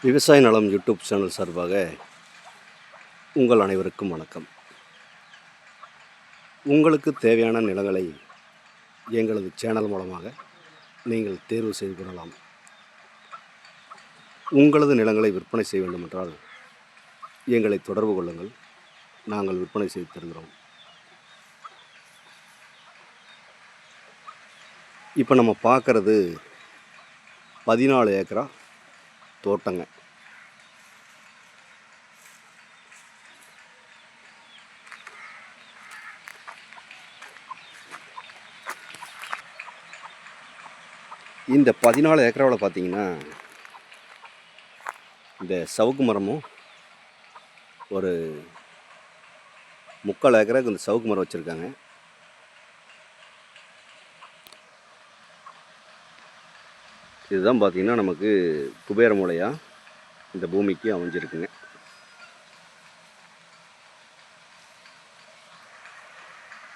விவசாய நலம் YouTube channel சார்பாக உங்கள் அனைவருக்கும் வணக்கம். உங்களுக்கு தேவையான நிலங்களை எங்களது சேனல் மூலமாக நீங்கள் தேர்வு செய்து கொள்ளலாம். உங்களது நிலங்களை விற்பனை செய்ய வேண்டுமென்றால் எங்களை தொடர்பு கொள்ளுங்கள். நாங்கள் விற்பனை செய்து தருகிறோம். இப்போ நம்ம பார்க்குறது 14 ஏக்கரா தோட்டங்க. இந்த 14 ஏக்கராவில் பார்த்தீங்கன்னா இந்த சவுக்கு மரமும் ஒரு 3/4 ஏக்கராவுக்கு இந்த சவுக்கு மரம் வச்சுருக்காங்க. இதுதான் பார்த்திங்கன்னா நமக்கு குபேர மூலையாக இந்த பூமிக்கு அமைஞ்சிருக்குங்க.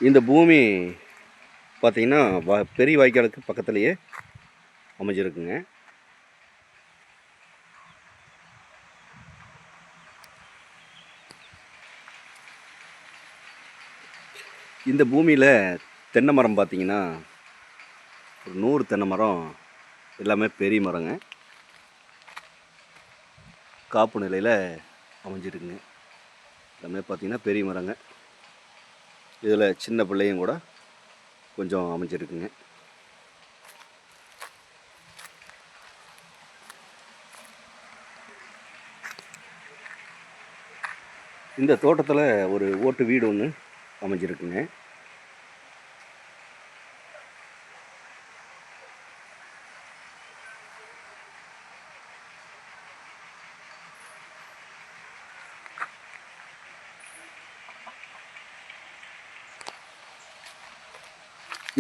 இந்த பூமி பார்த்திங்கன்னா பெரிய வாய்க்காலுக்கு பக்கத்துலேயே அமைஞ்சிருக்குங்க. இந்த பூமியில் தென்னை மரம் பார்த்திங்கன்னா ஒரு 100 தென்னை மரம் எல்லாமே பெரிய மரங்க, காப்பு நிலையில் அமைஞ்சிருக்குங்க. எல்லாமே பார்த்திங்கன்னா பெரிய மரங்க. இதில் சின்ன பிள்ளையும் கூட கொஞ்சம் அமைஞ்சிருக்குங்க. இந்த தோட்டத்தில் ஒரு ஓட்டு வீடு ஒன்று அமைஞ்சிருக்குங்க.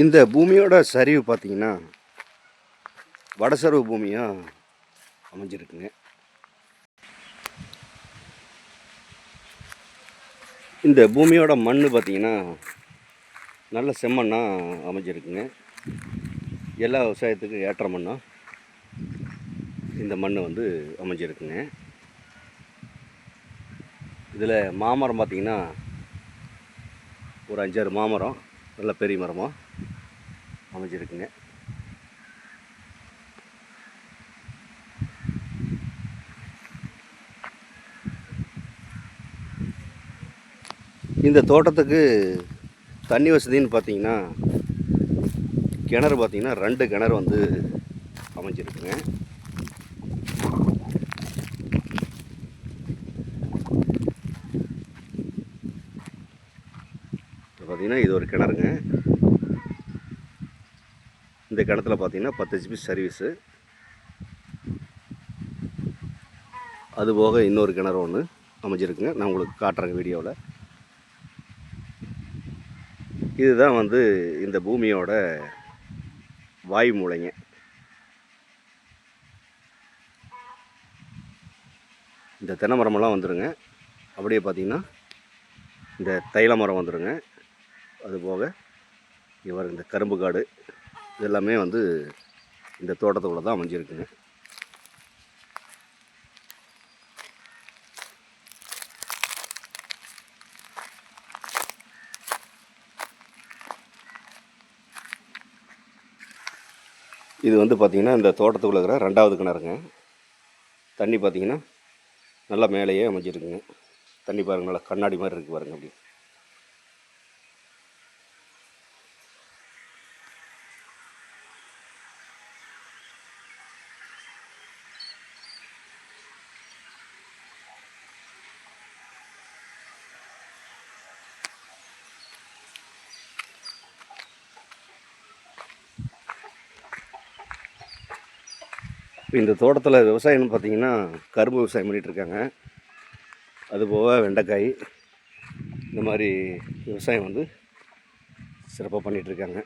இந்த பூமியோட சரிவு பார்த்திங்கன்னா வடசரிவு பூமியாக அமைஞ்சிருக்குங்க. இந்த பூமியோட மண் பார்த்திங்கன்னா நல்ல செம்மண்ணாக அமைஞ்சிருக்குங்க. எல்லா விவசாயத்துக்கும் ஏற்ற மண்ணாக இந்த மண் வந்து அமைஞ்சிருக்குங்க. இதில் மாமரம் பார்த்திங்கன்னா ஒரு 5-6 மாமரம் நல்ல பெரிய மரமாக அமைஞ்சிருக்குங்க. இந்த தோட்டத்துக்கு தண்ணி வசதின்னு பார்த்திங்கன்னா கிணறு பார்த்திங்கன்னா 2 கிணறு வந்து அமைஞ்சிருக்குங்க. பார்த்திங்கன்னா இது ஒரு கிணறுங்க. இந்த கிணத்துல பார்த்திங்கன்னா 10 HP சர்வீஸு. அதுபோக இன்னொரு கிணறு ஒன்று அமைஞ்சிருக்குங்க. நான் உங்களுக்கு காட்டுறேங்க வீடியோவில். இதுதான் வந்து இந்த பூமியோட வாயு மூலைங்க. இந்த தென்னை மரமெல்லாம் வந்துடுங்க. அப்படியே பார்த்திங்கன்னா இந்த தைல மரம் வந்துடுங்க. அதுபோக இவர் இந்த கரும்பு காடு இதெல்லாமே வந்து இந்த தோட்டத்துக்குள்ளே தான் அமைஞ்சிருக்குங்க. இது வந்து பார்த்திங்கன்னா இந்த தோட்டத்துக்குள்ளே இருக்கிற 2வது கிணறுங்க. தண்ணி பார்த்திங்கன்னா நல்லா மேலேயே அமைஞ்சிருக்குங்க. தண்ணி பாருங்கள், நல்லா கண்ணாடி மாதிரி இருக்குது பாருங்கள். அப்படி இந்த தோட்டத்தில் விவசாயம்னு பார்த்திங்கன்னா கரும்பு விவசாயம் பண்ணிகிட்ருக்காங்க. அதுபோக வெண்டைக்காய் இந்த மாதிரி விவசாயம் வந்து சிறப்பாக பண்ணிகிட்ருக்காங்க.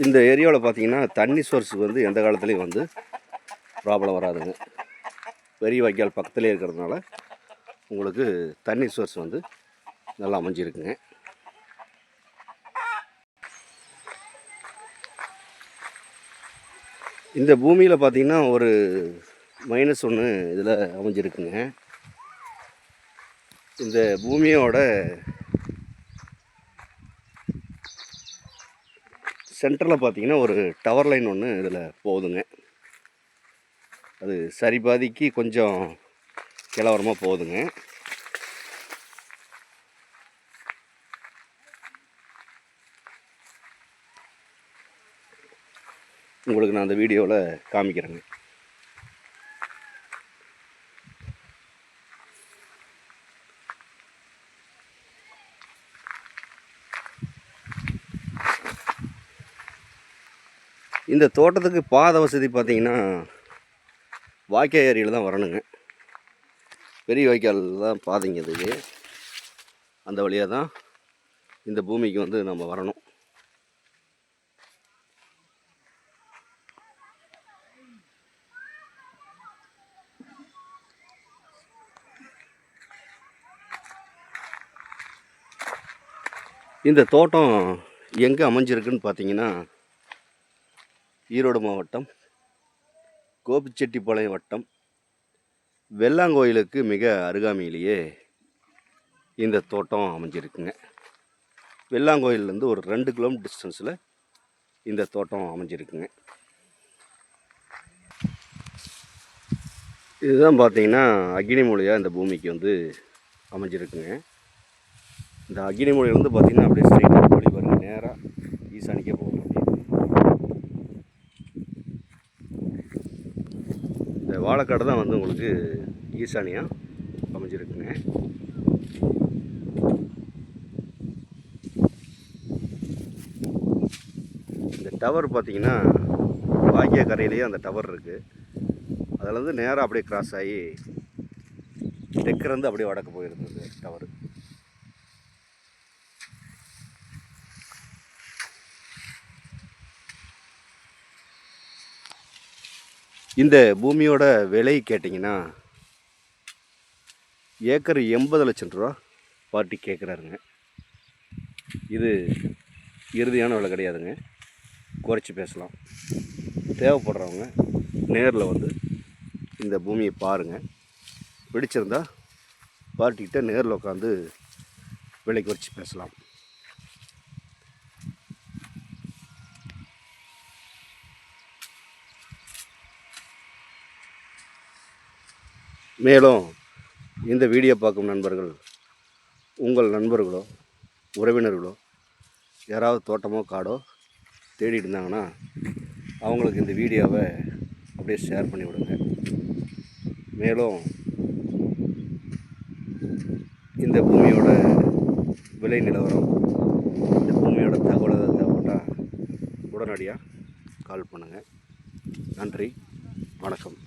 இந்த ஏரியாவில் பார்த்திங்கன்னா தண்ணி சோர்ஸுக்கு வந்து எந்த காலத்துலேயும் வந்து ப்ராப்ளம் வராதுங்க. பெரிய வாய்க்கால் பக்கத்துலேயே இருக்கிறதுனால உங்களுக்கு தண்ணி சோர்ஸ் வந்து நல்லா அமைஞ்சிருக்குங்க. இந்த பூமியில் பார்த்திங்கன்னா ஒரு -1 இதில் அமைஞ்சிருக்குங்க. இந்த பூமியோட சென்டரில் பார்த்திங்கன்னா ஒரு டவர் லைன் ஒன்று இதில் போகுதுங்க. அது சரி பாதிக்கு கொஞ்சம் கிளவரமாக போகுதுங்க. உங்களுக்கு நான் அந்த வீடியோவில் காமிக்கிறேங்க. இந்த தோட்டத்துக்கு பாதை வசதி பார்த்திங்கன்னா வாய்க்கால் ஏரியில் தான் வரணுங்க. பெரிய வாய்க்கால் தான் பாதைங்க இதுக்கு. அந்த வழியாக தான் இந்த பூமிக்கு வந்து நம்ம வரணும். இந்த தோட்டம் எங்கே அமைஞ்சிருக்குன்னு பார்த்தீங்கன்னா ஈரோடு மாவட்டம் கோபிச்செட்டிப்பாளையம் வட்டம் வெள்ளாங்கோயிலுக்கு மிக அருகாமையிலேயே இந்த தோட்டம் அமைஞ்சிருக்குங்க. வெள்ளாங்கோயிலேருந்து ஒரு 2 கிலோமீட்டர் டிஸ்டன்ஸில் இந்த தோட்டம் அமைஞ்சிருக்குங்க. இதுதான் பார்த்தீங்கன்னா அக்னிமூலையாக இந்த பூமிக்கு வந்து அமைஞ்சிருக்குங்க. இந்த அக்னிமூலையிலேருந்து பார்த்தீங்கன்னா அப்படியே ஸ்ட்ரைட்டாக வழி பாருங்க, நேராக ஈசானிக்கே போகும். இந்த வாழைக்காடு தான் வந்து உங்களுக்கு ஈசானியாக அமைஞ்சிருக்குங்க. இந்த டவர் பார்த்திங்கன்னா வாய்க்கால் கரையிலேயே அந்த டவர் இருக்குது. அதில் வந்து நேராக அப்படியே கிராஸ் ஆகி தெற்கிருந்து அப்படியே வடக்கு போயிருந்தது டவர். இந்த பூமியோட விலை கேட்டிங்கன்னா ஏக்கர் 80 லட்சம் ரூபா பார்ட்டி கேட்குறாருங்க. இது இறுதியான விலை கிடையாதுங்க, குறைச்சி பேசலாம். தேவைப்படுறவங்க நேரில் வந்து இந்த பூமியை பாருங்கள். பிடிச்சிருந்தா பார்ட்டிக்கிட்ட நேரில் உட்காந்து விலை குறைச்சி பேசலாம். மேலும் இந்த வீடியோ பார்க்கும் நண்பர்கள் உங்கள் நண்பர்களோ உறவினர்களோ யாராவது தோட்டமோ காடோ தேடிட்டு இருந்தாங்கன்னா அவங்களுக்கு இந்த வீடியோவை அப்படியே ஷேர் பண்ணி விடுங்க. மேலும் இந்த பூமியோட விலை நிலவரம், இந்த பூமியோட தகவல் தேவைப்பட்டால் உடனடியாக கால் பண்ணுங்கள். நன்றி, வணக்கம்.